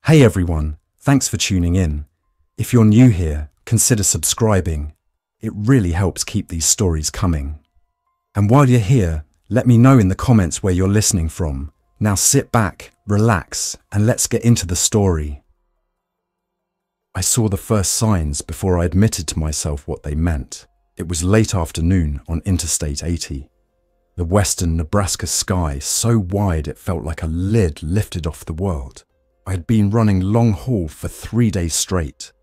Hey everyone, thanks for tuning in. If you're new here, consider subscribing. It really helps keep these stories coming. And while you're here, let me know in the comments where you're listening from. Now sit back, relax, and let's get into the story. I saw the first signs before I admitted to myself what they meant. It was late afternoon on Interstate 80. The western Nebraska sky so wide it felt like a lid lifted off the world. I had been running long haul for 3 days straight,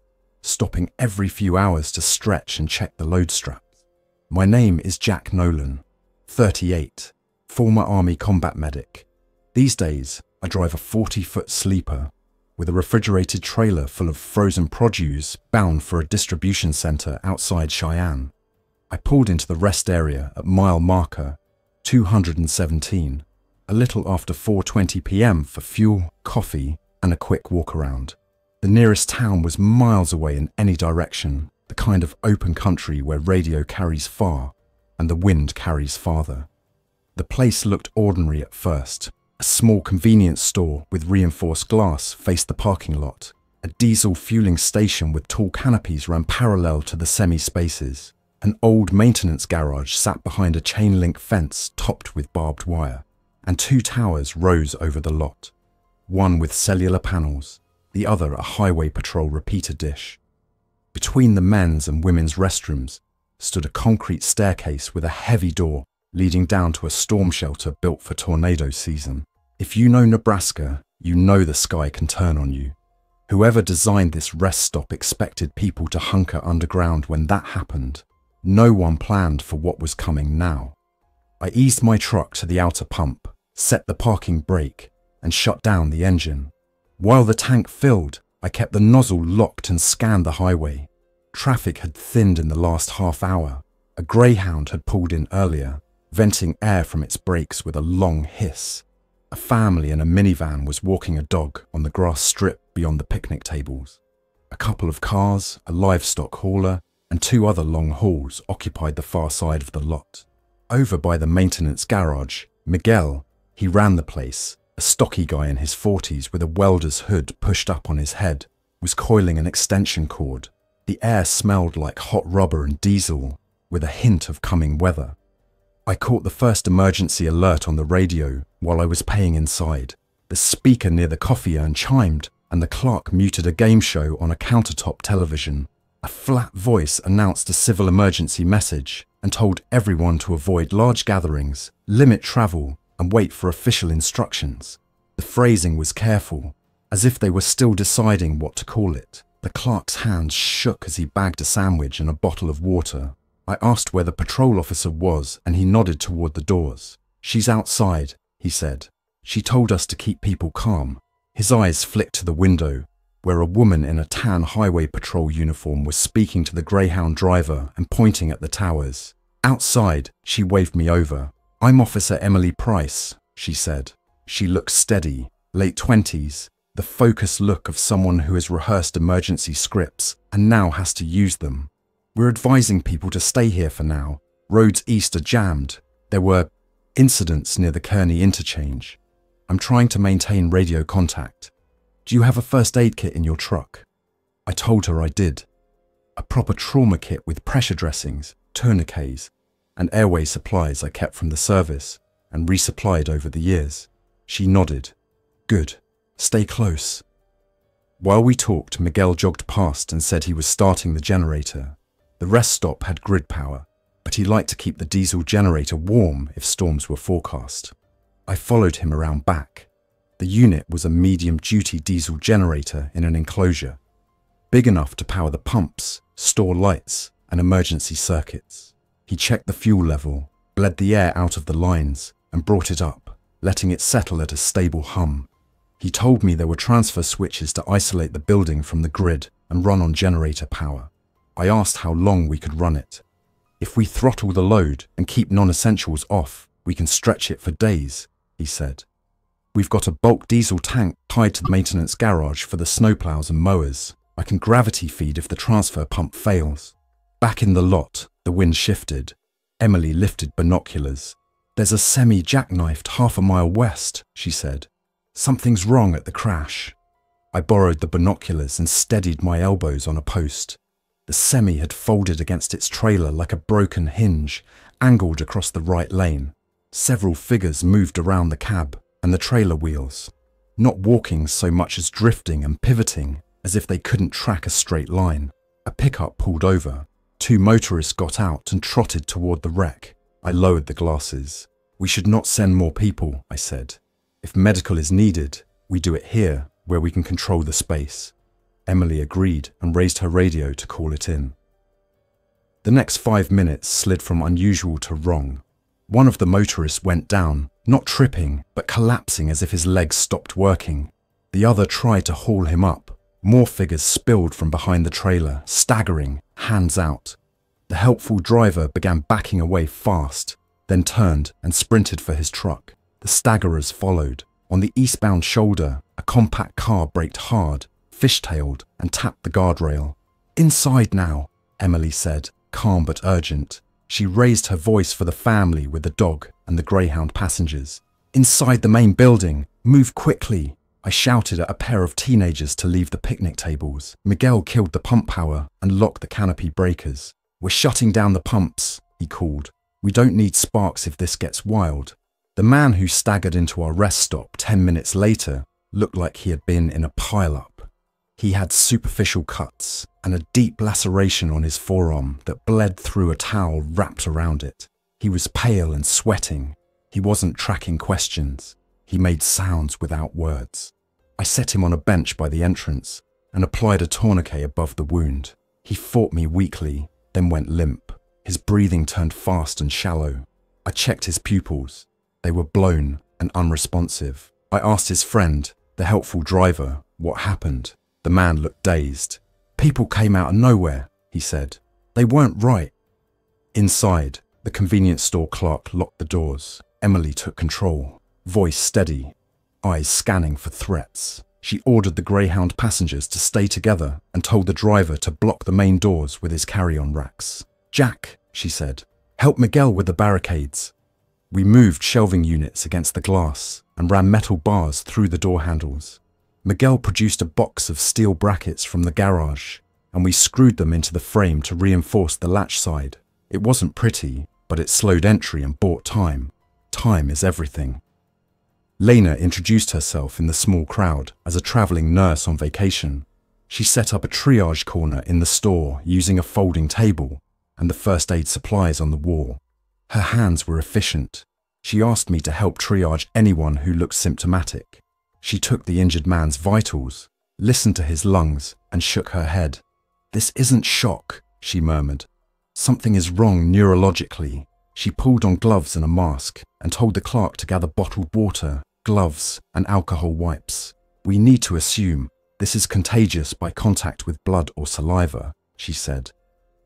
stopping every few hours to stretch and check the load straps. My name is Jack Nolan, 38, former Army combat medic. These days, I drive a 40-foot sleeper with a refrigerated trailer full of frozen produce bound for a distribution center outside Cheyenne. I pulled into the rest area at mile marker 217, a little after 4:20 p.m. for fuel, coffee, and a quick walk around. The nearest town was miles away in any direction, the kind of open country where radio carries far and the wind carries farther. The place looked ordinary at first. A small convenience store with reinforced glass faced the parking lot. A diesel fueling station with tall canopies ran parallel to the semi-spaces. An old maintenance garage sat behind a chain-link fence topped with barbed wire, and 2 towers rose over the lot. One with cellular panels, the other a highway patrol repeater dish. Between the men's and women's restrooms stood a concrete staircase with a heavy door leading down to a storm shelter built for tornado season. If you know Nebraska, you know the sky can turn on you. Whoever designed this rest stop expected people to hunker underground when that happened. No one planned for what was coming now. I eased my truck to the outer pump, set the parking brake, and shut down the engine. While the tank filled, I kept the nozzle locked and scanned the highway. Traffic had thinned in the last half hour. A Greyhound had pulled in earlier, venting air from its brakes with a long hiss. A family in a minivan was walking a dog on the grass strip beyond the picnic tables. A couple of cars, a livestock hauler, and 2 other long hauls occupied the far side of the lot. Over by the maintenance garage, Miguel, he ran the place, a stocky guy in his 40s with a welder's hood pushed up on his head, was coiling an extension cord. The air smelled like hot rubber and diesel, with a hint of coming weather. I caught the first emergency alert on the radio while I was paying inside. The speaker near the coffee urn chimed, and the clerk muted a game show on a countertop television. A flat voice announced a civil emergency message and told everyone to avoid large gatherings, limit travel, and wait for official instructions. The phrasing was careful, as if they were still deciding what to call it. The clerk's hands shook as he bagged a sandwich and a bottle of water. I asked where the patrol officer was, and he nodded toward the doors. "She's outside," he said. "She told us to keep people calm." His eyes flicked to the window, where a woman in a tan highway patrol uniform was speaking to the Greyhound driver and pointing at the towers. Outside, she waved me over. "I'm Officer Emily Price," she said. She looked steady, late 20s, the focused look of someone who has rehearsed emergency scripts and now has to use them. "We're advising people to stay here for now. Roads east are jammed. There were incidents near the Kearney interchange. I'm trying to maintain radio contact. Do you have a first aid kit in your truck?" I told her I did. A proper trauma kit with pressure dressings, tourniquets, and airway supplies I kept from the service and resupplied over the years. She nodded. "Good. Stay close." While we talked, Miguel jogged past and said he was starting the generator. The rest stop had grid power, but he liked to keep the diesel generator warm if storms were forecast. I followed him around back. The unit was a medium-duty diesel generator in an enclosure, big enough to power the pumps, store lights, and emergency circuits. He checked the fuel level, bled the air out of the lines, and brought it up, letting it settle at a stable hum. He told me there were transfer switches to isolate the building from the grid and run on generator power. I asked how long we could run it. "If we throttle the load and keep non-essentials off, we can stretch it for days," he said. "We've got a bulk diesel tank tied to the maintenance garage for the snowplows and mowers. I can gravity feed if the transfer pump fails." Back in the lot, the wind shifted. Emily lifted binoculars. "There's a semi-jackknifed half a mile west," she said. "Something's wrong at the crash." I borrowed the binoculars and steadied my elbows on a post. The semi had folded against its trailer like a broken hinge, angled across the right lane. Several figures moved around the cab and the trailer wheels, not walking so much as drifting and pivoting as if they couldn't track a straight line. A pickup pulled over. 2 motorists got out and trotted toward the wreck. I lowered the glasses. "We should not send more people," I said. "If medical is needed, we do it here, where we can control the space." Emily agreed and raised her radio to call it in. The next 5 minutes slid from unusual to wrong. One of the motorists went down, not tripping, but collapsing as if his legs stopped working. The other tried to haul him up. More figures spilled from behind the trailer, staggering, hands out. The helpful driver began backing away fast, then turned and sprinted for his truck. The staggerers followed. On the eastbound shoulder, a compact car braked hard, fishtailed, and tapped the guardrail. "Inside now," Emily said, calm but urgent. She raised her voice for the family with the dog and the Greyhound passengers. "Inside the main building, move quickly." I shouted at a pair of teenagers to leave the picnic tables. Miguel killed the pump power and locked the canopy breakers. "We're shutting down the pumps," he called. "We don't need sparks if this gets wild." The man who staggered into our rest stop 10 minutes later looked like he had been in a pile-up. He had superficial cuts and a deep laceration on his forearm that bled through a towel wrapped around it. He was pale and sweating. He wasn't tracking questions. He made sounds without words. I set him on a bench by the entrance and applied a tourniquet above the wound. He fought me weakly, then went limp. His breathing turned fast and shallow. I checked his pupils. They were blown and unresponsive. I asked his friend, the helpful driver, what happened. The man looked dazed. "People came out of nowhere," he said. "They weren't right." Inside, the convenience store clerk locked the doors. Emily took control, voice steady, eyes scanning for threats. She ordered the Greyhound passengers to stay together and told the driver to block the main doors with his carry-on racks. "Jack," she said, "help Miguel with the barricades." We moved shelving units against the glass and ran metal bars through the door handles. Miguel produced a box of steel brackets from the garage, and we screwed them into the frame to reinforce the latch side. It wasn't pretty, but it slowed entry and bought time. Time is everything. Lena introduced herself in the small crowd as a traveling nurse on vacation. She set up a triage corner in the store using a folding table and the first aid supplies on the wall. Her hands were efficient. She asked me to help triage anyone who looked symptomatic. She took the injured man's vitals, listened to his lungs, and shook her head. "This isn't shock," she murmured. "Something is wrong neurologically." She pulled on gloves and a mask and told the clerk to gather bottled water, gloves, and alcohol wipes. "We need to assume this is contagious by contact with blood or saliva," she said.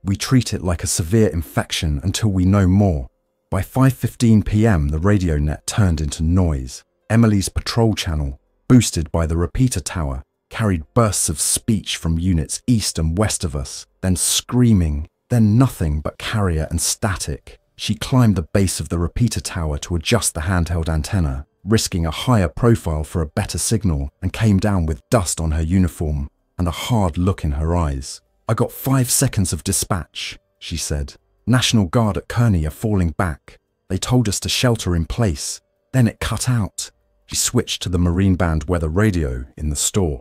"We treat it like a severe infection until we know more." By 5:15 p.m. the radio net turned into noise. Emily's patrol channel, boosted by the repeater tower, carried bursts of speech from units east and west of us, then screaming, then nothing but carrier and static. She climbed the base of the repeater tower to adjust the handheld antenna, risking a higher profile for a better signal, and came down with dust on her uniform and a hard look in her eyes. "I got 5 seconds of dispatch," she said. "National Guard at Kearney are falling back. They told us to shelter in place. Then it cut out." She switched to the Marine Band weather radio in the store.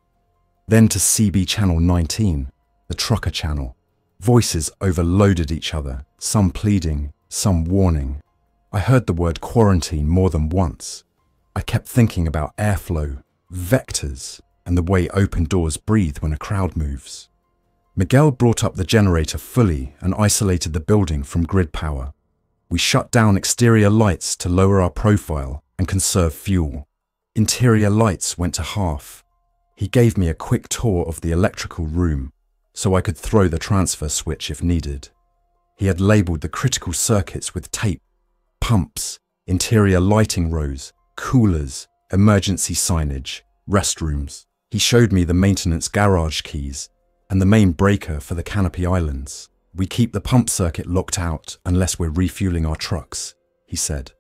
Then to CB Channel 19, the trucker channel. Voices overloaded each other, some pleading, some warning. I heard the word quarantine more than once. I kept thinking about airflow, vectors, and the way open doors breathe when a crowd moves. Miguel brought up the generator fully and isolated the building from grid power. We shut down exterior lights to lower our profile and conserve fuel. Interior lights went to half. He gave me a quick tour of the electrical room so I could throw the transfer switch if needed. He had labelled the critical circuits with tape, pumps, interior lighting rows, coolers, emergency signage, restrooms. He showed me the maintenance garage keys and the main breaker for the canopy islands. "We keep the pump circuit locked out unless we're refueling our trucks," he said.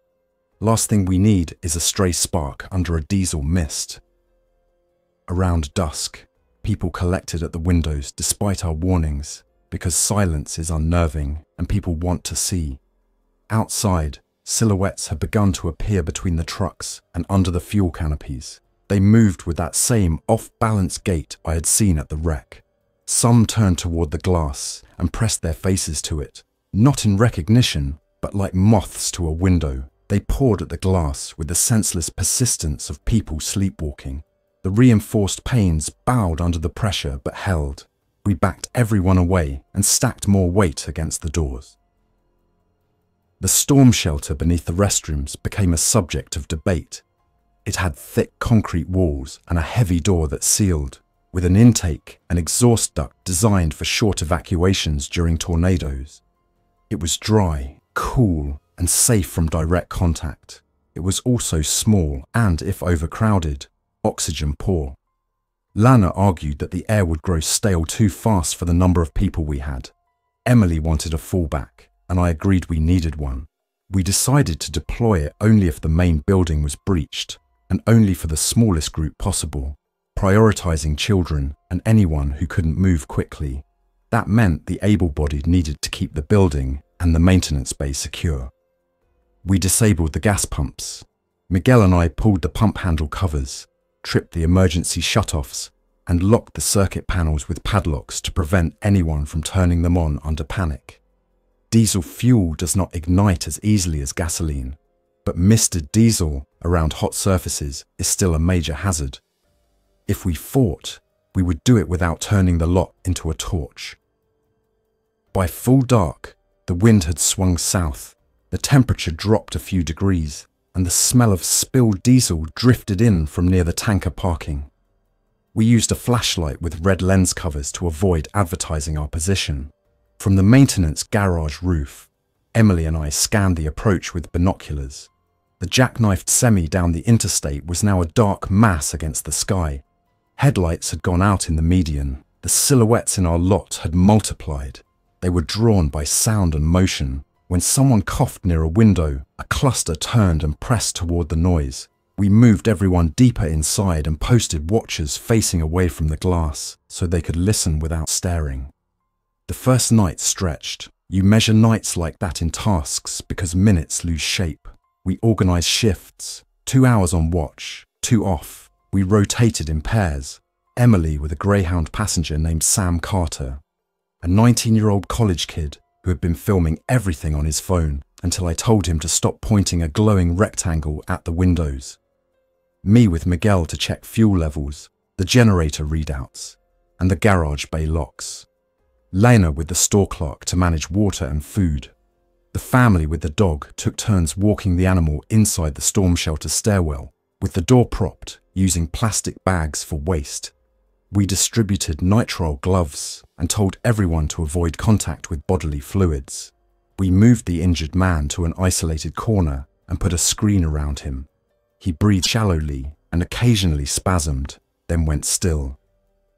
"Last thing we need is a stray spark under a diesel mist." Around dusk, people collected at the windows despite our warnings, because silence is unnerving and people want to see. Outside, silhouettes had begun to appear between the trucks and under the fuel canopies. They moved with that same off-balance gait I had seen at the wreck. Some turned toward the glass and pressed their faces to it, not in recognition, but like moths to a window. They pawed at the glass with the senseless persistence of people sleepwalking. The reinforced panes bowed under the pressure but held. We backed everyone away and stacked more weight against the doors. The storm shelter beneath the restrooms became a subject of debate. It had thick concrete walls and a heavy door that sealed, with an intake and exhaust duct designed for short evacuations during tornadoes. It was dry, cool, and safe from direct contact. It was also small and, if overcrowded, oxygen poor. Lena argued that the air would grow stale too fast for the number of people we had. Emily wanted a fallback, and I agreed we needed one. We decided to deploy it only if the main building was breached, and only for the smallest group possible, prioritizing children and anyone who couldn't move quickly. That meant the able-bodied needed to keep the building and the maintenance bay secure. We disabled the gas pumps. Miguel and I pulled the pump handle covers, tripped the emergency shutoffs, and locked the circuit panels with padlocks to prevent anyone from turning them on under panic. Diesel fuel does not ignite as easily as gasoline, but misted diesel around hot surfaces is still a major hazard. If we fought, we would do it without turning the lot into a torch. By full dark, the wind had swung south, the temperature dropped a few degrees, and the smell of spilled diesel drifted in from near the tanker parking. We used a flashlight with red lens covers to avoid advertising our position. From the maintenance garage roof, Emily and I scanned the approach with binoculars. The jackknifed semi down the interstate was now a dark mass against the sky. Headlights had gone out in the median. The silhouettes in our lot had multiplied. They were drawn by sound and motion. When someone coughed near a window, a cluster turned and pressed toward the noise. We moved everyone deeper inside and posted watchers facing away from the glass so they could listen without staring. The first night stretched. You measure nights like that in tasks because minutes lose shape. We organized shifts, 2 hours on watch, 2 off. We rotated in pairs. Emily with a Greyhound passenger named Sam Carter, a 19-year-old college kid who had been filming everything on his phone until I told him to stop pointing a glowing rectangle at the windows. Me with Miguel to check fuel levels, the generator readouts, and the garage bay locks. Lena with the store clerk to manage water and food. The family with the dog took turns walking the animal inside the storm shelter stairwell, with the door propped, using plastic bags for waste. We distributed nitrile gloves and told everyone to avoid contact with bodily fluids. We moved the injured man to an isolated corner and put a screen around him. He breathed shallowly and occasionally spasmed, then went still.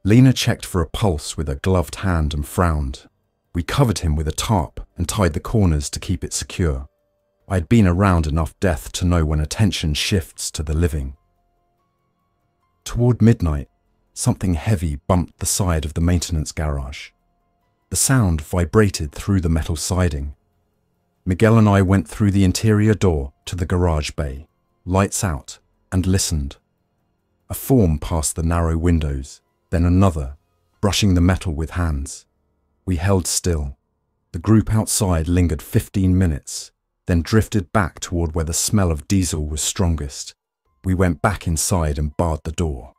Lena checked for a pulse with a gloved hand and frowned. We covered him with a tarp and tied the corners to keep it secure. I had been around enough death to know when attention shifts to the living. Toward midnight, something heavy bumped the side of the maintenance garage. The sound vibrated through the metal siding. Miguel and I went through the interior door to the garage bay, lights out, and listened. A form passed the narrow windows, then another, brushing the metal with hands. We held still. The group outside lingered 15 minutes, then drifted back toward where the smell of diesel was strongest. We went back inside and barred the door.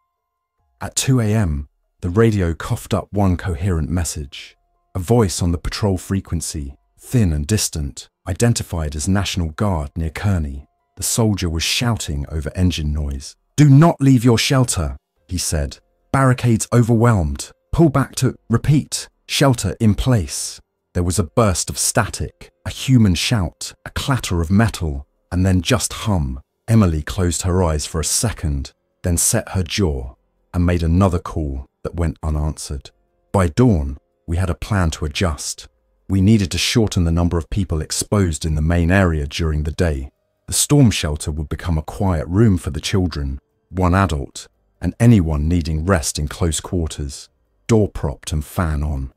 At 2 a.m., the radio coughed up one coherent message. A voice on the patrol frequency, thin and distant, identified as National Guard near Kearney. The soldier was shouting over engine noise. "Do not leave your shelter," he said. "Barricades overwhelmed. Pull back to, repeat, shelter in place." There was a burst of static, a human shout, a clatter of metal, and then just hum. Emily closed her eyes for a second, then set her jaw and made another call that went unanswered. By dawn, we had a plan to adjust. We needed to shorten the number of people exposed in the main area during the day. The storm shelter would become a quiet room for the children, one adult, and anyone needing rest in close quarters, door propped and fan on.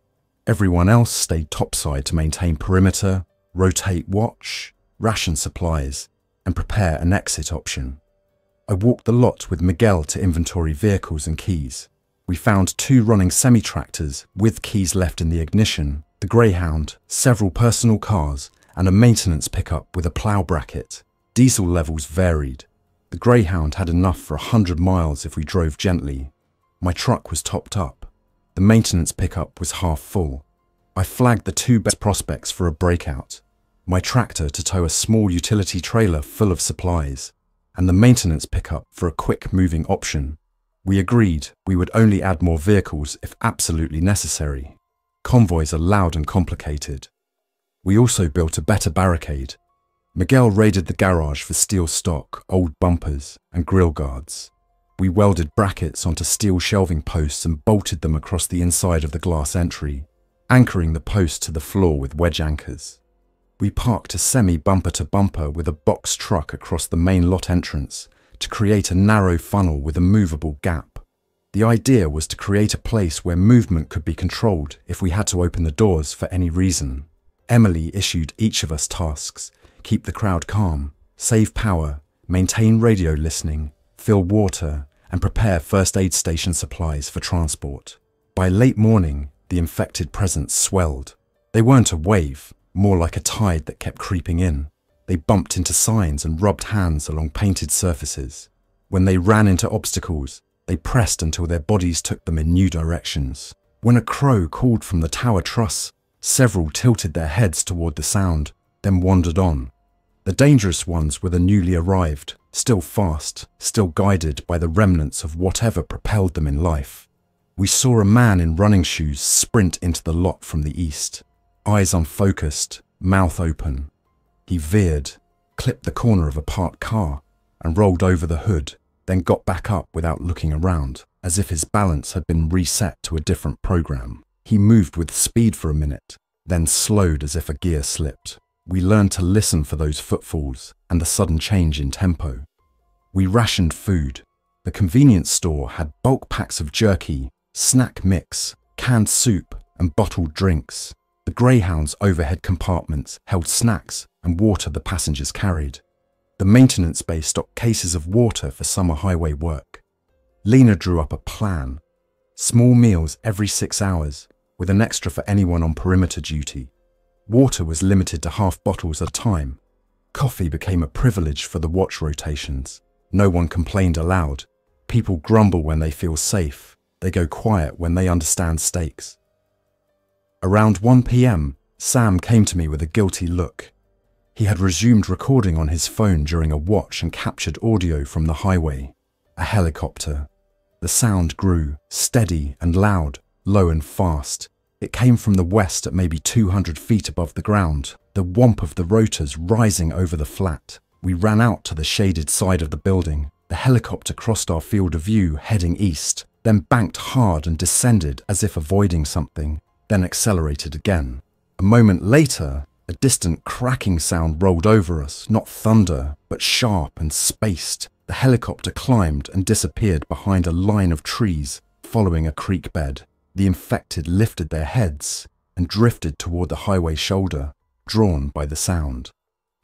Everyone else stayed topside to maintain perimeter, rotate watch, ration supplies, and prepare an exit option. I walked the lot with Miguel to inventory vehicles and keys. We found 2 running semi-tractors with keys left in the ignition, the Greyhound, several personal cars, and a maintenance pickup with a plough bracket. Diesel levels varied. The Greyhound had enough for 100 miles if we drove gently. My truck was topped up. The maintenance pickup was half full. I flagged the 2 best prospects for a breakout. My tractor to tow a small utility trailer full of supplies, and the maintenance pickup for a quick-moving option. We agreed we would only add more vehicles if absolutely necessary. Convoys are loud and complicated. We also built a better barricade. Miguel raided the garage for steel stock, old bumpers, and grille guards. We welded brackets onto steel shelving posts and bolted them across the inside of the glass entry, anchoring the post to the floor with wedge anchors. We parked a semi-bumper-to-bumper with a box truck across the main lot entrance to create a narrow funnel with a movable gap. The idea was to create a place where movement could be controlled if we had to open the doors for any reason. Emily issued each of us tasks: keep the crowd calm, save power, maintain radio listening, fill water, and prepare first aid station supplies for transport. By late morning, the infected presence swelled. They weren't a wave, more like a tide that kept creeping in. They bumped into signs and rubbed hands along painted surfaces. When they ran into obstacles, they pressed until their bodies took them in new directions. When a crow called from the tower truss, several tilted their heads toward the sound, then wandered on. The dangerous ones were the newly arrived, still fast, still guided by the remnants of whatever propelled them in life. We saw a man in running shoes sprint into the lot from the east. Eyes unfocused, mouth open. He veered, clipped the corner of a parked car, and rolled over the hood, then got back up without looking around, as if his balance had been reset to a different program. He moved with speed for a minute, then slowed as if a gear slipped. We learned to listen for those footfalls and the sudden change in tempo. We rationed food. The convenience store had bulk packs of jerky, snack mix, canned soup, and bottled drinks. The Greyhound's overhead compartments held snacks and water the passengers carried. The maintenance bay stocked cases of water for summer highway work. Lena drew up a plan. Small meals every 6 hours, with an extra for anyone on perimeter duty. Water was limited to half bottles at a time. Coffee became a privilege for the watch rotations. No one complained aloud. People grumble when they feel safe. They go quiet when they understand stakes. Around 1 p.m, Sam came to me with a guilty look. He had resumed recording on his phone during a watch and captured audio from the highway. A helicopter. The sound grew, steady and loud, low and fast. It came from the west at maybe 200 feet above the ground, the whomp of the rotors rising over the flat. We ran out to the shaded side of the building. The helicopter crossed our field of view, heading east, then banked hard and descended as if avoiding something, then accelerated again. A moment later, a distant cracking sound rolled over us, not thunder, but sharp and spaced. The helicopter climbed and disappeared behind a line of trees, following a creek bed. The infected lifted their heads and drifted toward the highway shoulder, drawn by the sound.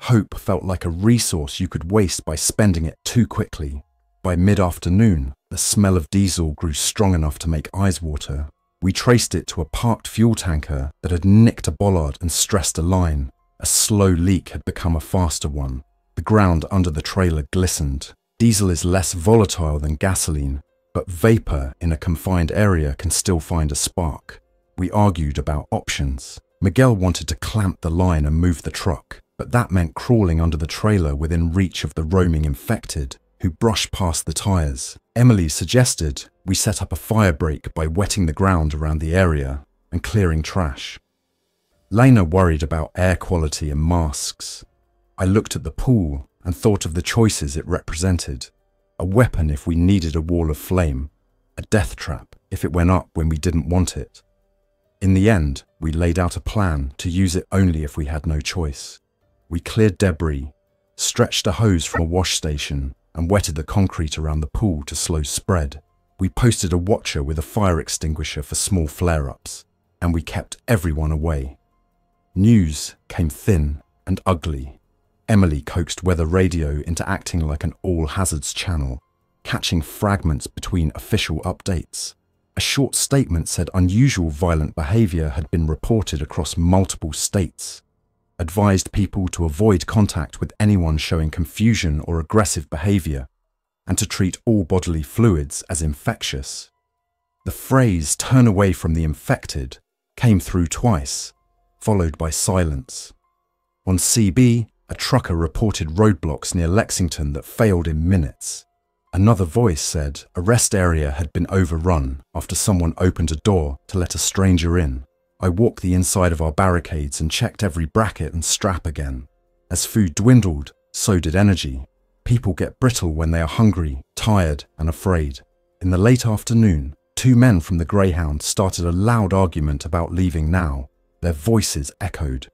Hope felt like a resource you could waste by spending it too quickly. By mid-afternoon, the smell of diesel grew strong enough to make eyes water. We traced it to a parked fuel tanker that had nicked a bollard and stressed a line. A slow leak had become a faster one. The ground under the trailer glistened. Diesel is less volatile than gasoline, but vapor in a confined area can still find a spark. We argued about options. Miguel wanted to clamp the line and move the truck, but that meant crawling under the trailer within reach of the roaming infected, who brushed past the tires. Emily suggested we set up a fire break by wetting the ground around the area and clearing trash. Lena worried about air quality and masks. I looked at the pool and thought of the choices it represented. A weapon if we needed a wall of flame, a death trap if it went up when we didn't want it. In the end, we laid out a plan to use it only if we had no choice. We cleared debris, stretched a hose from a wash station, and wetted the concrete around the pool to slow spread. We posted a watcher with a fire extinguisher for small flare-ups, and we kept everyone away. News came thin and ugly. Emily coaxed weather radio into acting like an all-hazards channel, catching fragments between official updates. A short statement said unusual violent behavior had been reported across multiple states, advised people to avoid contact with anyone showing confusion or aggressive behavior, and to treat all bodily fluids as infectious. The phrase "turn away from the infected" came through twice, followed by silence. On CB, a trucker reported roadblocks near Lexington that failed in minutes. Another voice said a rest area had been overrun after someone opened a door to let a stranger in. I walked the inside of our barricades and checked every bracket and strap again. As food dwindled, so did energy. People get brittle when they are hungry, tired, and afraid. In the late afternoon, 2 men from the Greyhound started a loud argument about leaving now. Their voices echoed,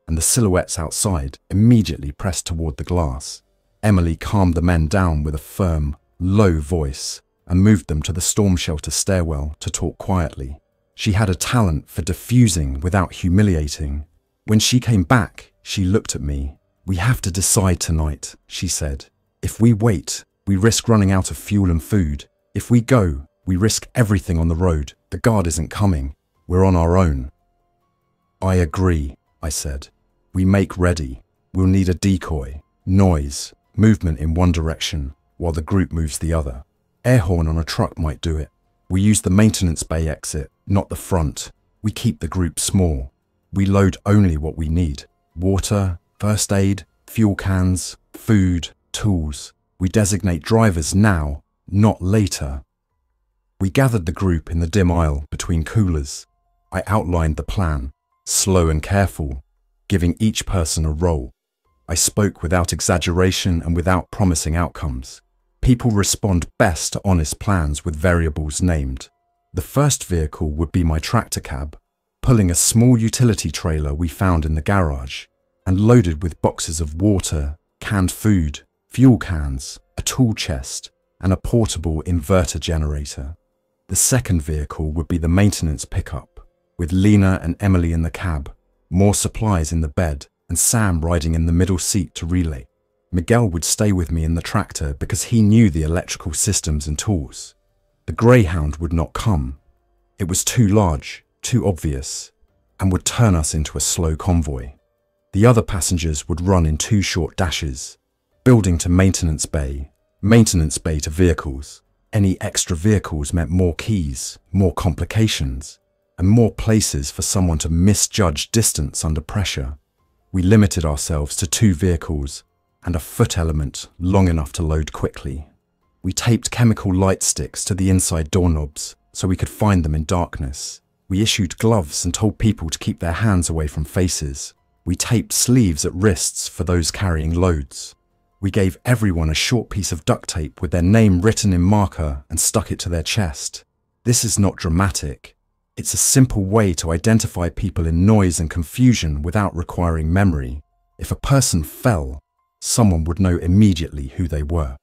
and the silhouettes outside immediately pressed toward the glass. Emily calmed the men down with a firm, low voice and moved them to the storm shelter stairwell to talk quietly. She had a talent for diffusing without humiliating. When she came back, she looked at me. "We have to decide tonight," she said. "If we wait, we risk running out of fuel and food. If we go, we risk everything on the road. The guard isn't coming. We're on our own." "I agree," I said. "We make ready. We'll need a decoy, noise, movement in one direction, while the group moves the other. Air horn on a truck might do it. We use the maintenance bay exit, not the front. We keep the group small. We load only what we need. Water, first aid, fuel cans, food, tools. We designate drivers now, not later." We gathered the group in the dim aisle between coolers. I outlined the plan, slow and careful, giving each person a role. I spoke without exaggeration and without promising outcomes. People respond best to honest plans with variables named. The first vehicle would be my tractor cab, pulling a small utility trailer we found in the garage, and loaded with boxes of water, canned food, fuel cans, a tool chest, and a portable inverter generator. The second vehicle would be the maintenance pickup, with Lena and Emily in the cab, more supplies in the bed, and Sam riding in the middle seat to relay. Miguel would stay with me in the tractor because he knew the electrical systems and tools. The Greyhound would not come. It was too large, too obvious, and would turn us into a slow convoy. The other passengers would run in 2 short dashes, building to maintenance bay to vehicles. Any extra vehicles meant more keys, more complications, and more places for someone to misjudge distance under pressure. We limited ourselves to 2 vehicles and a foot element long enough to load quickly. We taped chemical light sticks to the inside doorknobs so we could find them in darkness. We issued gloves and told people to keep their hands away from faces. We taped sleeves at wrists for those carrying loads. We gave everyone a short piece of duct tape with their name written in marker and stuck it to their chest. This is not dramatic. It's a simple way to identify people in noise and confusion without requiring memory. If a person fell, someone would know immediately who they were.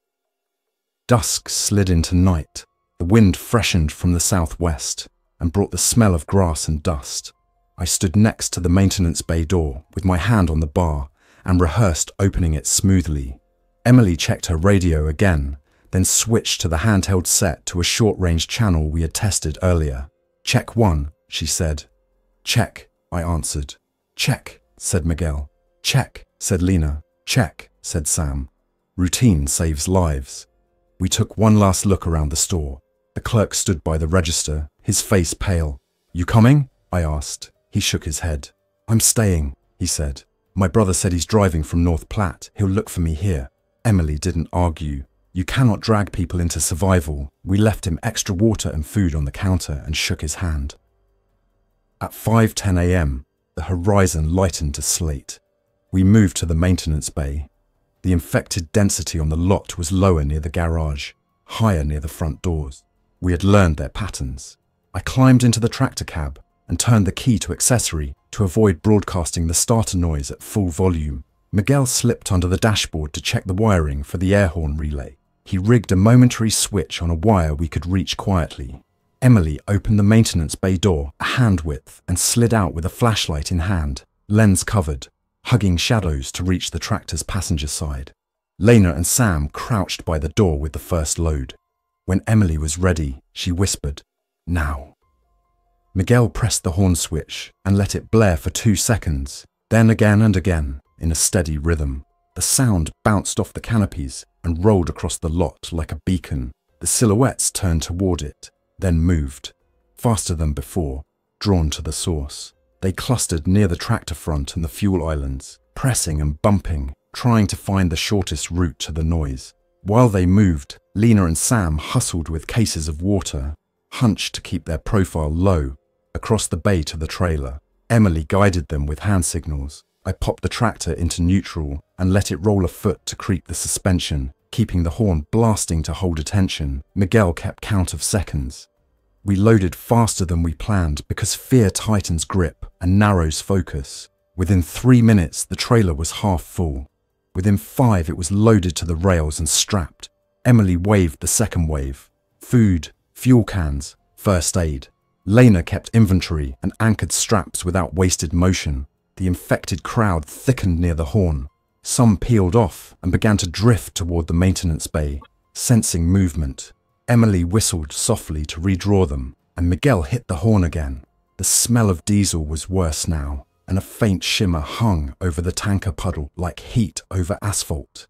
Dusk slid into night. The wind freshened from the southwest and brought the smell of grass and dust. I stood next to the maintenance bay door with my hand on the bar and rehearsed opening it smoothly. Emily checked her radio again, then switched to the handheld set to a short-range channel we had tested earlier. "Check 1, she said. "Check," I answered. "Check," said Miguel. "Check," said Lena. "Check," said Sam. Routine saves lives. We took one last look around the store. The clerk stood by the register, his face pale. "You coming?" I asked. He shook his head. "I'm staying," he said. "My brother said he's driving from North Platte. He'll look for me here." Emily didn't argue. You cannot drag people into survival. We left him extra water and food on the counter and shook his hand. At 5:10 a.m., the horizon lightened to slate. We moved to the maintenance bay. The infected density on the lot was lower near the garage, higher near the front doors. We had learned their patterns. I climbed into the tractor cab and turned the key to accessory to avoid broadcasting the starter noise at full volume. Miguel slipped under the dashboard to check the wiring for the air horn relay. He rigged a momentary switch on a wire we could reach quietly. Emily opened the maintenance bay door a hand width and slid out with a flashlight in hand, lens covered, hugging shadows to reach the tractor's passenger side. Lena and Sam crouched by the door with the first load. When Emily was ready, she whispered, "Now." Miguel pressed the horn switch and let it blare for 2 seconds, then again and again, in a steady rhythm. The sound bounced off the canopies and rolled across the lot like a beacon. The silhouettes turned toward it, then moved, faster than before, drawn to the source. They clustered near the tractor front and the fuel islands, pressing and bumping, trying to find the shortest route to the noise. While they moved, Lena and Sam hustled with cases of water, hunched to keep their profile low, across the bay to the trailer. Emily guided them with hand signals. I popped the tractor into neutral and let it roll a foot to creep the suspension, keeping the horn blasting to hold attention. Miguel kept count of seconds. We loaded faster than we planned because fear tightens grip and narrows focus. Within 3 minutes, the trailer was half full. Within 5, it was loaded to the rails and strapped. Emily waved the second wave. Food, fuel cans, first aid. Lena kept inventory and anchored straps without wasted motion. The infected crowd thickened near the horn. Some peeled off and began to drift toward the maintenance bay, sensing movement. Emily whistled softly to redraw them, and Miguel hit the horn again. The smell of diesel was worse now, and a faint shimmer hung over the tanker puddle like heat over asphalt.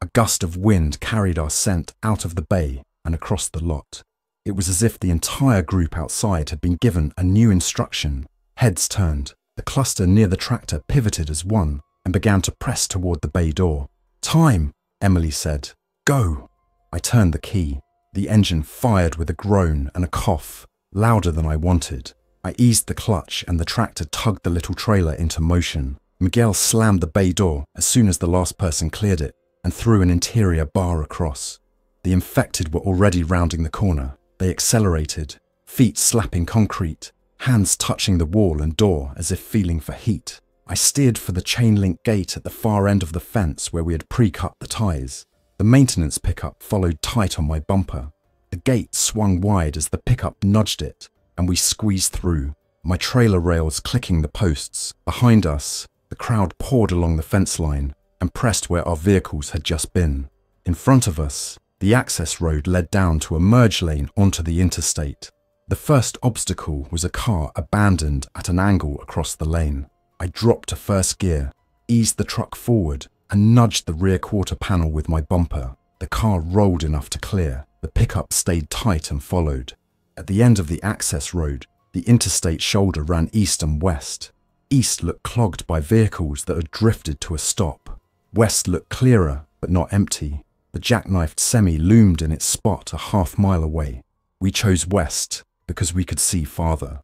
A gust of wind carried our scent out of the bay and across the lot. It was as if the entire group outside had been given a new instruction. Heads turned. The cluster near the tractor pivoted as one and began to press toward the bay door. "Time," Emily said. "Go." I turned the key. The engine fired with a groan and a cough, louder than I wanted. I eased the clutch and the tractor tugged the little trailer into motion. Miguel slammed the bay door as soon as the last person cleared it and threw an interior bar across. The infected were already rounding the corner. They accelerated, feet slapping concrete, hands touching the wall and door as if feeling for heat. I steered for the chain-link gate at the far end of the fence where we had pre-cut the ties. The maintenance pickup followed tight on my bumper. The gate swung wide as the pickup nudged it, and we squeezed through, my trailer rails clicking the posts. Behind us, the crowd poured along the fence line and pressed where our vehicles had just been. In front of us, the access road led down to a merge lane onto the interstate. The first obstacle was a car abandoned at an angle across the lane. I dropped to first gear, eased the truck forward, and nudged the rear quarter panel with my bumper. The car rolled enough to clear. The pickup stayed tight and followed. At the end of the access road, the interstate shoulder ran east and west. East looked clogged by vehicles that had drifted to a stop. West looked clearer, but not empty. The jackknifed semi loomed in its spot a half-mile away. We chose west because we could see farther.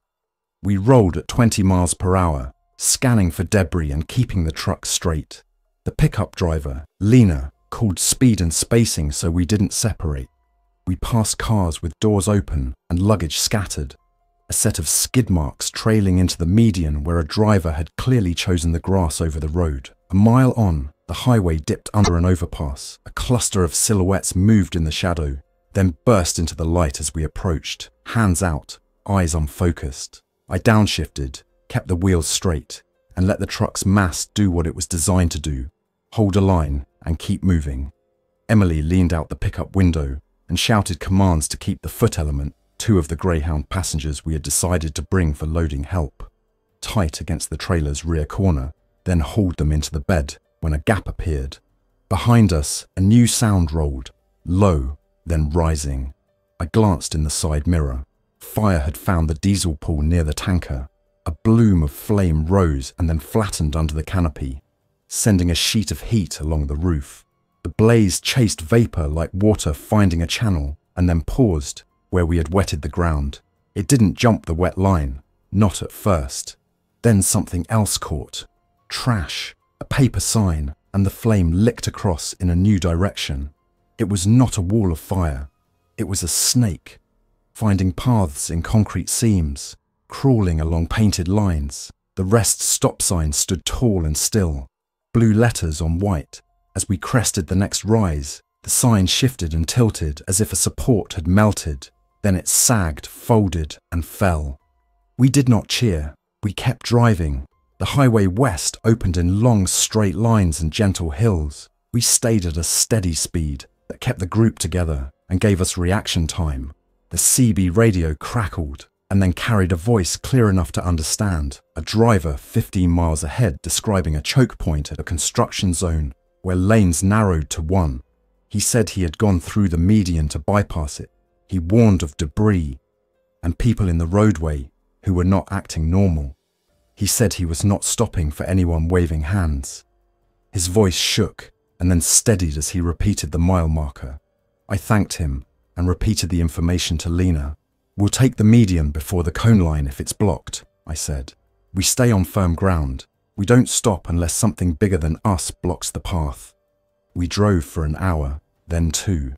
We rolled at 20 miles per hour, scanning for debris and keeping the truck straight. The pickup driver, Lena, called speed and spacing so we didn't separate. We passed cars with doors open and luggage scattered. A set of skid marks trailing into the median where a driver had clearly chosen the grass over the road. A mile on, the highway dipped under an overpass. A cluster of silhouettes moved in the shadow, then burst into the light as we approached, hands out, eyes unfocused. I downshifted, kept the wheels straight, and let the truck's mass do what it was designed to do, hold a line and keep moving. Emily leaned out the pickup window and shouted commands to keep the foot element, 2 of the Greyhound passengers we had decided to bring for loading help, tight against the trailer's rear corner, then hauled them into the bed when a gap appeared. Behind us, a new sound rolled, low, then rising. I glanced in the side mirror. Fire had found the diesel pool near the tanker. A bloom of flame rose and then flattened under the canopy, sending a sheet of heat along the roof. The blaze chased vapor like water finding a channel and then paused where we had wetted the ground. It didn't jump the wet line, not at first. Then something else caught. Trash, a paper sign, and the flame licked across in a new direction. It was not a wall of fire. It was a snake, finding paths in concrete seams, crawling along painted lines. The rest stop sign stood tall and still, blue letters on white. As we crested the next rise, The sign shifted and tilted as if a support had melted. Then it sagged, folded, and fell. We did not cheer. We kept driving. The highway west opened in long, straight lines and gentle hills. We stayed at a steady speed that kept the group together and gave us reaction time. The CB radio crackled and then carried a voice clear enough to understand. A driver 15 miles ahead describing a choke point at a construction zone where lanes narrowed to one. He said he had gone through the median to bypass it. He warned of debris and people in the roadway who were not acting normal. He said he was not stopping for anyone waving hands. His voice shook and then steadied as he repeated the mile marker. I thanked him and repeated the information to Lena. We'll take the median before the cone line if it's blocked, I said. We stay on firm ground. We don't stop unless something bigger than us blocks the path. We drove for an hour, then 2.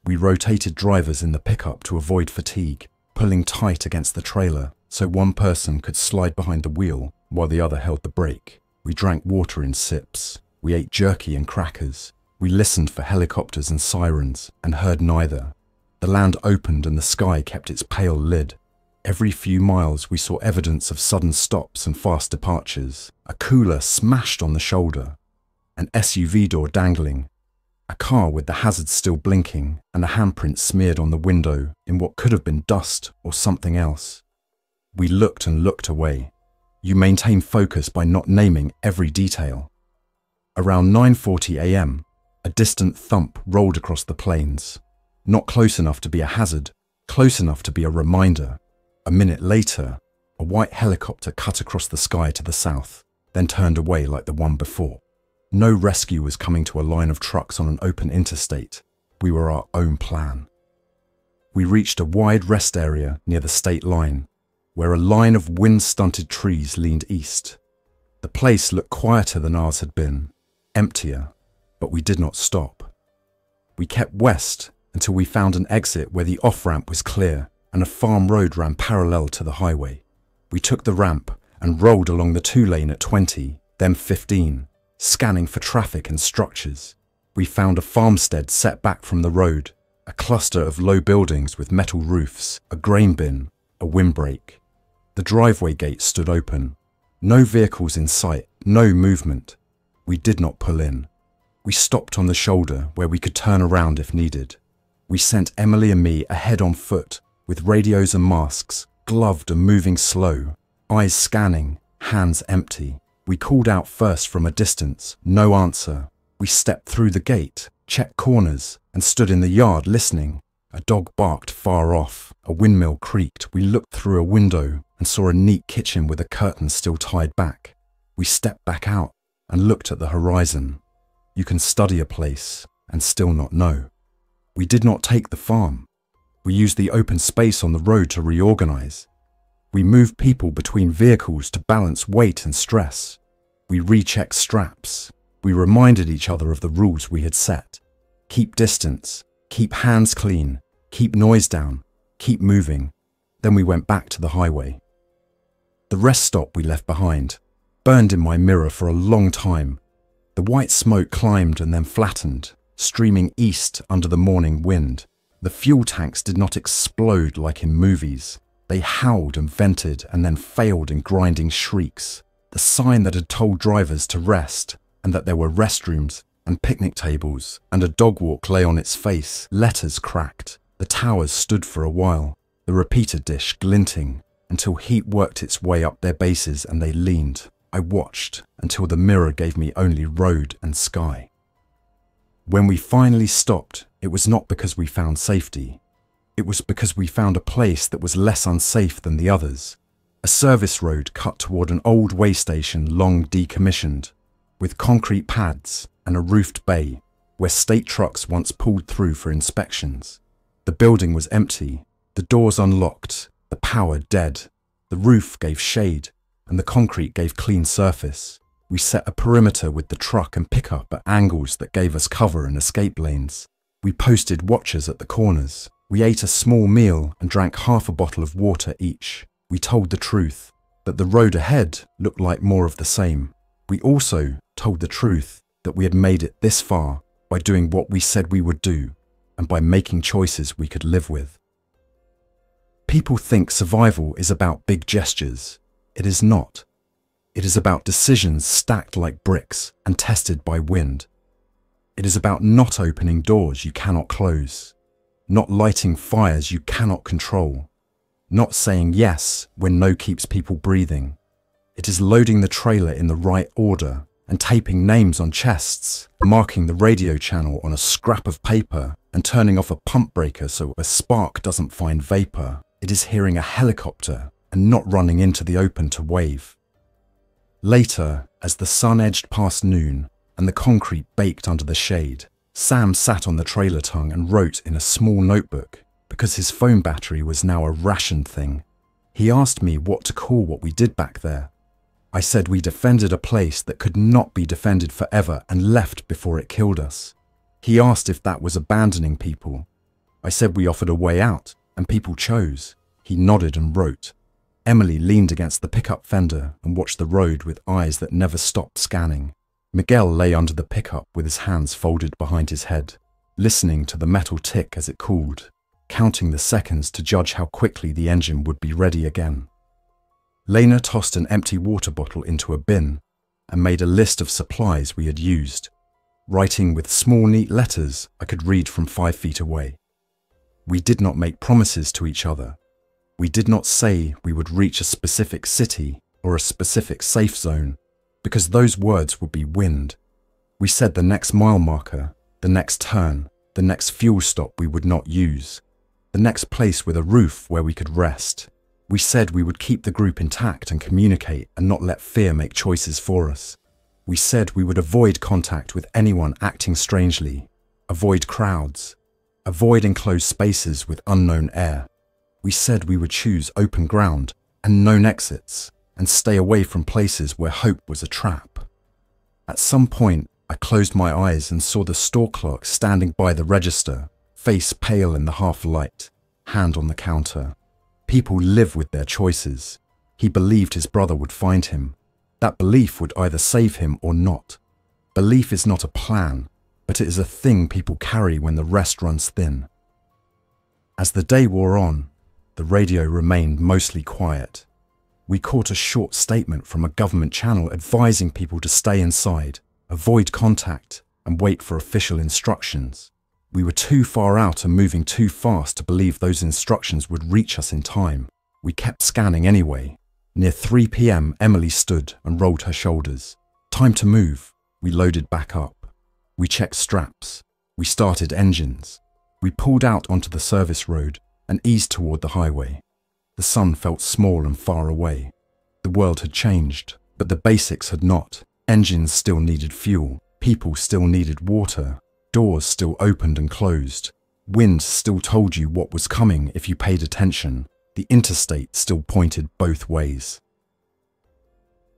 We rotated drivers in the pickup to avoid fatigue, pulling tight against the trailer so one person could slide behind the wheel while the other held the brake. We drank water in sips. We ate jerky and crackers. We listened for helicopters and sirens and heard neither. The land opened and the sky kept its pale lid. Every few miles we saw evidence of sudden stops and fast departures. A cooler smashed on the shoulder, an SUV door dangling, a car with the hazards still blinking, and a handprint smeared on the window in what could have been dust or something else. We looked and looked away. You maintain focus by not naming every detail. Around 9:40 a.m., a distant thump rolled across the plains. Not close enough to be a hazard, close enough to be a reminder. A minute later, a white helicopter cut across the sky to the south, then turned away like the one before. No rescue was coming to a line of trucks on an open interstate. We were our own plan. We reached a wide rest area near the state line, where a line of wind-stunted trees leaned east. The place looked quieter than ours had been, emptier, but we did not stop. We kept west until we found an exit where the off-ramp was clear and a farm road ran parallel to the highway. We took the ramp and rolled along the 2-lane at 20, then 15, scanning for traffic and structures. We found a farmstead set back from the road, a cluster of low buildings with metal roofs, a grain bin, a windbreak. The driveway gate stood open. No vehicles in sight, no movement. We did not pull in. We stopped on the shoulder where we could turn around if needed. We sent Emily and me ahead on foot, with radios and masks, gloved and moving slow, eyes scanning, hands empty. We called out first from a distance, no answer. We stepped through the gate, checked corners, and stood in the yard listening. A dog barked far off, a windmill creaked. We looked through a window and saw a neat kitchen with a curtain still tied back. We stepped back out and looked at the horizon. You can study a place and still not know. We did not take the farm. We used the open space on the road to reorganize. We moved people between vehicles to balance weight and stress. We rechecked straps. We reminded each other of the rules we had set. Keep distance, keep hands clean, keep noise down, keep moving. Then we went back to the highway. The rest stop we left behind burned in my mirror for a long time. The white smoke climbed and then flattened, streaming east under the morning wind. The fuel tanks did not explode like in movies. They howled and vented and then failed in grinding shrieks. The sign that had told drivers to rest and that there were restrooms and picnic tables and a dog walk lay on its face. Letters cracked. The towers stood for a while, the repeater dish glinting, until heat worked its way up their bases and they leaned. I watched until the mirror gave me only road and sky. When we finally stopped, it was not because we found safety. It was because we found a place that was less unsafe than the others. A service road cut toward an old way station long decommissioned, with concrete pads and a roofed bay where state trucks once pulled through for inspections. The building was empty, the doors unlocked, the power dead. The roof gave shade and the concrete gave clean surface. We set a perimeter with the truck and pickup at angles that gave us cover and escape lanes. We posted watchers at the corners. We ate a small meal and drank half a bottle of water each. We told the truth, that the road ahead looked like more of the same. We also told the truth that we had made it this far by doing what we said we would do, and by making choices we could live with. People think survival is about big gestures. It is not. It is about decisions stacked like bricks and tested by wind. It is about not opening doors you cannot close, not lighting fires you cannot control, not saying yes when no keeps people breathing. It is loading the trailer in the right order and taping names on chests, marking the radio channel on a scrap of paper and turning off a pump breaker so a spark doesn't find vapor. It is hearing a helicopter and not running into the open to wave. Later, as the sun edged past noon and the concrete baked under the shade, Sam sat on the trailer tongue and wrote in a small notebook because his phone battery was now a rationed thing. He asked me what to call what we did back there. I said we defended a place that could not be defended forever and left before it killed us. He asked if that was abandoning people. I said we offered a way out and people chose. He nodded and wrote. Emily leaned against the pickup fender and watched the road with eyes that never stopped scanning. Miguel lay under the pickup with his hands folded behind his head, listening to the metal tick as it cooled, counting the seconds to judge how quickly the engine would be ready again. Lena tossed an empty water bottle into a bin and made a list of supplies we had used, writing with small neat letters I could read from 5 feet away. We did not make promises to each other. We did not say we would reach a specific city or a specific safe zone, because those words would be wind. We said the next mile marker, the next turn, the next fuel stop we would not use, the next place with a roof where we could rest. We said we would keep the group intact and communicate and not let fear make choices for us. We said we would avoid contact with anyone acting strangely, avoid crowds, avoid enclosed spaces with unknown air. We said we would choose open ground and known exits and stay away from places where hope was a trap. At some point, I closed my eyes and saw the store clerk standing by the register, face pale in the half light, hand on the counter. People live with their choices. He believed his brother would find him. That belief would either save him or not. Belief is not a plan, but it is a thing people carry when the rest runs thin. As the day wore on, the radio remained mostly quiet. We caught a short statement from a government channel advising people to stay inside, avoid contact, and wait for official instructions. We were too far out and moving too fast to believe those instructions would reach us in time. We kept scanning anyway. Near 3 p.m, Emily stood and rolled her shoulders. Time to move. We loaded back up. We checked straps. We started engines. We pulled out onto the service road and eased toward the highway. The sun felt small and far away. The world had changed, but the basics had not. Engines still needed fuel. People still needed water. Doors still opened and closed. Wind still told you what was coming if you paid attention. The interstate still pointed both ways.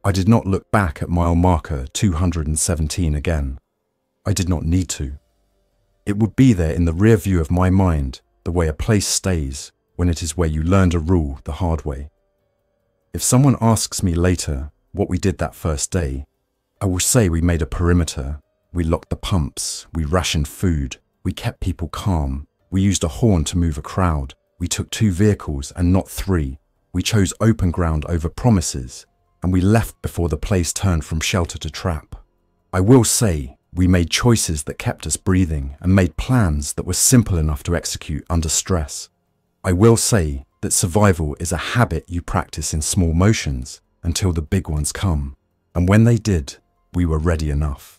I did not look back at mile marker 217 again. I did not need to. It would be there in the rear view of my mind, the way a place stays when it is where you learned a rule the hard way. If someone asks me later what we did that first day, I will say we made a perimeter. We locked the pumps, we rationed food, we kept people calm, we used a horn to move a crowd, we took 2 vehicles and not 3, we chose open ground over promises, and we left before the place turned from shelter to trap. I will say we made choices that kept us breathing and made plans that were simple enough to execute under stress. I will say that survival is a habit you practice in small motions until the big ones come, and when they did, we were ready enough.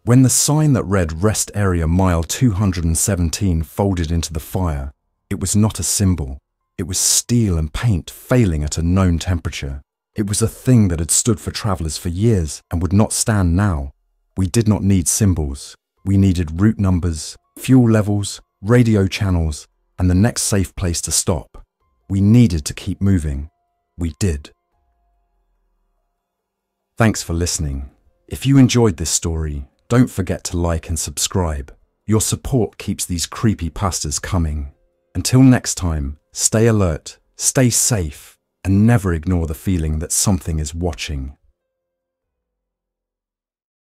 When the sign that read Rest Area Mile 217 folded into the fire, it was not a symbol. It was steel and paint failing at a known temperature. It was a thing that had stood for travelers for years and would not stand now. We did not need symbols. We needed route numbers, fuel levels, radio channels, and the next safe place to stop. We needed to keep moving. We did. Thanks for listening. If you enjoyed this story, don't forget to like and subscribe. Your support keeps these creepypastas coming. Until next time, stay alert, stay safe, and never ignore the feeling that something is watching.